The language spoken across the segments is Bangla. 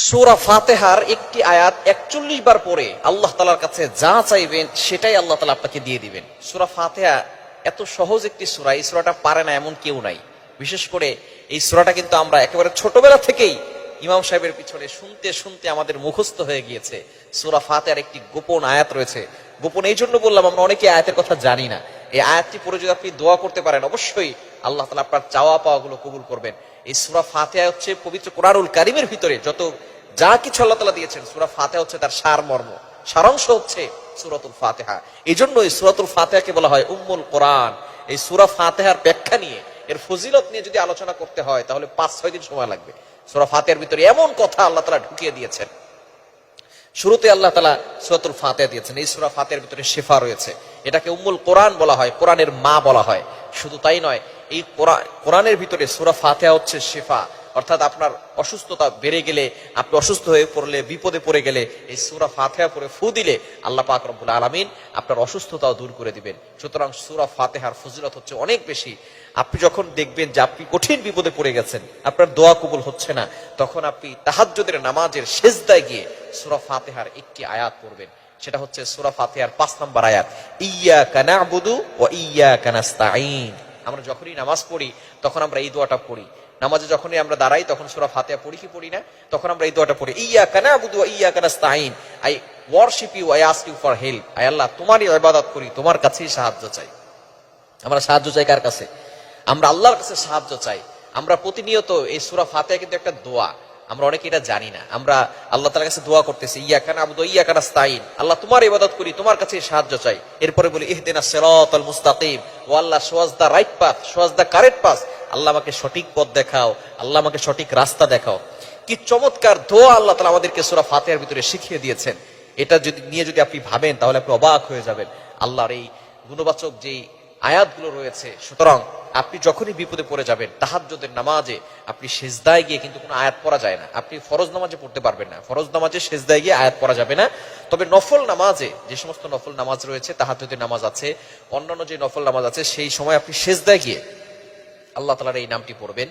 সূরা ফাতিহার একটি আয়াত ৪১ বার পড়ে আল্লাহ তাআলার কাছে যা চাইবেন সেটাই আল্লাহ তাআলা আপনাকে দিয়ে দিবেন। সূরা ফাতিহা এত সহজ একটি সূরা, এই সূরাটা পারে না এমন কেউ নাই। বিশেষ করে এই সূরাটা কিন্তু আমরা একেবারে ছোটবেলা থেকেই ইমাম সাহেবের পিছনে শুনতে শুনতে আমাদের মুখস্থ হয়ে গিয়েছে। সূরা ফাতিহার একটি গোপন আয়াত রয়েছে। গোপন এই জন্য বললাম, আমরা অনেকে আয়াতের কথা জানি না। এই আয়াতটি পড়ে যদি আপনি দোয়া করতে পারেন, অবশ্যই আল্লাহ তাআলা আপনার চাওয়া পাওয়াগুলো কবুল করবেন। এই সূরা ফাতিহা হচ্ছে পবিত্র কোরআনুল কারীমের ভিতরে যত যা কিছু আল্লাহ তাআলা দিয়েছেন, সূরা ফাতিহা হচ্ছে তার সারমর্ম, সারাংশ হচ্ছে সূরাতুল ফাতিহা। এই জন্য এই সূরাতুল ফাতিহাকে বলা হয় উম্মুল কোরআন। এই সূরা ফাতিহার ব্যাখ্যা নিয়ে, এর ফজিলত নিয়ে যদি আলোচনা করতে হয় তাহলে ৫-৬ দিন সময় লাগবে। সূরা ফাতিহার ভিতরে এমন কথা আল্লাহ তাআলা ঢুকিয়ে দিয়েছেন। শুরুতে আল্লাহ তাআলা সূরাতুল ফাতিহা দিয়েছেন। এই সূরা ফাতিহার ভিতরে শিফা রয়েছে। এটাকে উম্মুল কোরআন বলা হয়, কোরআনের মা বলা হয়। শুধু তাই নয়, এই কোরআনের ভিতরে সূরা ফাতিহা হচ্ছে শিফা। অর্থাৎ আপনার অসুস্থতা বেড়ে গেলে, আপনি অসুস্থ হয়ে পড়লে, বিপদে পড়ে গেলে এই সূরা ফাতিহা পড়ে ফু দিলে আল্লাহ পাক রব্বুল আলামিন আপনার অসুস্থতাও দূর করে দিবেন। সুতরাং সূরা ফাতিহার ফজিলত হচ্ছে অনেক বেশি। আপনি যখন দেখবেন যে আপনি কঠিন বিপদে পড়ে গেছেন, আপনার দোয়া কবুল হচ্ছে না, তখন আপনি তাহাজ্জুদের নামাজের সিজদায় গিয়ে সূরা ফাতিহার একটি আয়াত পড়বেন। সেটা হচ্ছে সূরা ফাতিহার ৫ নম্বর আয়াত, ইয়্যাকা না'বুদু ওয়া ইয়্যাকা নাস্তাঈন। আমরা যখনই নামাজ পড়ি তখন আমরা এই দোয়াটা পড়ি। নামাজে যখনই আমরা দাঁড়াই তখন সূরা ফাতিহা পড়ি কি পড়ি না? তখন আমরা এই দোয়াটা পড়ি, ইয়্যাকা না'বুদু ওয়া ইয়্যাকা নাস্তাঈন। I worship you, I ask you for help. আয় আল্লাহ, তোমারই ইবাদত করি, তোমার কাছেই সাহায্য চাই। আমরা সাহায্য চাই কার কাছে? আমরা আল্লাহর কাছে সাহায্য চাই। আমরা প্রতিনিয়ত এই সূরা ফাতিহা কিন্তু একটা দোয়া, আমরা অনেকে এটা জানি না। আমরা আল্লাহ তাআলার কাছে দোয়া করতেছি, ইয়্যাকা না'বুদু ওয়া ইয়্যাকা নাস্তাঈন, আল্লাহ তোমার ইবাদত করি, তোমার কাছেই সাহায্য চাই। এরপরে বলি ইহদিনাস সিরাতাল মুস্তাকিম, ও Allah show us the right path, show us the correct path. Allah আমাকে সঠিক পথ দেখাও, আল্লাহ আমাকে সঠিক রাস্তা দেখাও। কি চমৎকার দোয়া আল্লাহ তাআলা আমাদেরকে সূরা ফাতিহার ভিতরে শিখিয়ে দিয়েছেন। এটা যদি আপনি ভাবেন তাহলে আপনি অবাক হয়ে যাবেন আল্লাহর এই গুণবাচক যেই আয়াতগুলো রয়েছে। সুতরাং আপনি যখনই বিপদে পড়ে যাবেন, তাহাজ্জুদের নামাজে আপনি সিজদায় গিয়ে কিন্তু কোনো আয়াত পড়া যায় না। আপনি ফরজ নামাজে পড়তে পারবেন না, ফরজ নামাজে সিজদায় গিয়ে আয়াত পড়া যাবে না। তবে নফল নামাজে, যে সমস্ত নফল নামাজ রয়েছে, তাহাজ্জুদের নামাজ আছে, অন্যান্য যে নফল নামাজ আছে, সেই সময় আপনি সিজদায় গিয়ে আল্লাহ তাআলার এই নামটি পড়বেন,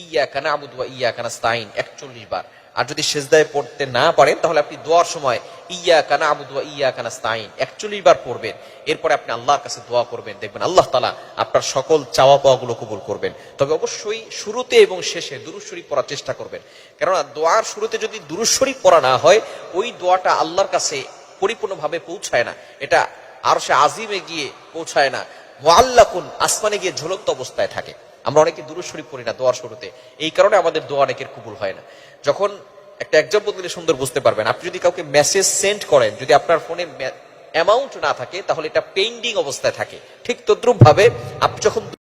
ইয়্যাকা না'বুদু ওয়া ইয়্যাকা নাস্তাঈন ৪১ বার। আর যদি সিজদায় পড়তে না পারেন তাহলে আপনি দোয়ার সময় ইয়্যাকা না'বুদু ওয়া ইয়্যাকা নাস্তাঈন ৪১ বার পড়বেন। এরপরে আপনি আল্লাহর কাছে দোয়া করবেন, দেখবেন আল্লাহ তাআলা আপনার সকল চাওয়া পাওয়াগুলো কবুল করবেন। তবে অবশ্যই শুরুতে এবং শেষে দুরূদ শরীফ পড়ার চেষ্টা করবেন। কেননা দোয়ার শুরুতে যদি দুরূদ শরীফ পড়া না হয়, ওই দোয়াটা আল্লাহর কাছে পরিপূর্ণভাবে পৌঁছায় না। এটা আরশে আজিমে গিয়ে পৌঁছায় না, মুআল্লাকুন আসমানে গিয়ে ঝুলন্ত অবস্থায় থাকে। আমরা অনেকে দুরূদ শরীফ পড়ি না দোয়ার শুরুতে, এই কারণে আমাদের দোয়া অনেকের কবুল হয় না। যখন একটা এক্সাম্পল দিলে সুন্দর বুঝতে পারবেন, আপনি যদি কাউকে মেসেজ সেন্ড করেন, যদি আপনার ফোনে অ্যামাউন্ট না থাকে তাহলে এটা পেন্ডিং অবস্থায় থাকে। ঠিক তদ্রুপ ভাবে আপনি যখন